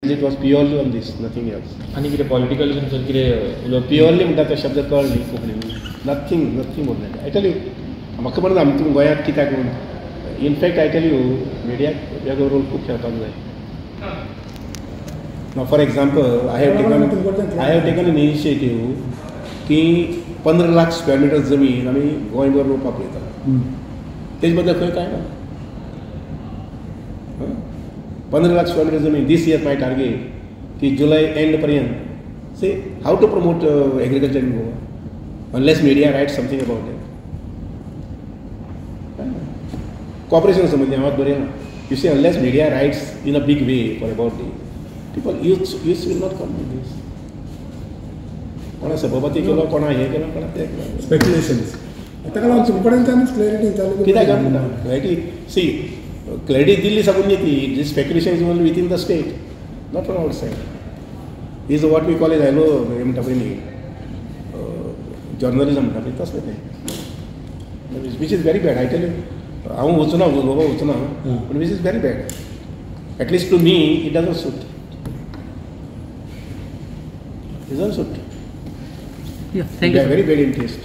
It was purely on this, nothing else. आणि कितें political been कितें उलोवप Purely म्हणटा तो शब्द कळ्ळ न्ही कोंकणीन. Nothing more that. I tell you, म्हाका म्हणून आमी गोंयांत कित्याक म्हणून इनफॅक्ट आय टेल यू, मिडियाक वेगळो रोल खूब खेळपाक जाय. Now for example I have taken an initiative की 15 लाख स्क्वेअर मिटर जमीन आमी गोंयभर रोवपाक पळयता. तेजे बद्दल खंय कांय ना. 15 लाख स्क्वेअर मिटर जमीन दीस इयर माय टार्गेट की जुलै एंड पर्यंत. Say how to promote agriculture in Goa unless media write something about it. Cooperation संबंधी हांव बरें ना. You see unless media writes in a big way for about the people youth will not come to this. कोणा सभापती केलो, कोणा हें केलो, कोणा तें केलो. स्पेक्युलेशन्स. ताका लागून तुमकडेनच्यानूच क्लॅरिटी चालू कित्याक क्लॅरिटी सी क्लॅरिटी दिल्ली साकून न्ही ती speculation is only within the state, not from outside. Is what we call is hello हें म्हणटा पळय न्ही जर्नलिजम म्हणटा पळय तसलें तें, which is very bad. I tell you, हांव वचूना उलोवपाक वचूना, पूण which is very bad. At least to me it doesn't suit. It doesn't suit. Yeah, thank you. Very bad in taste.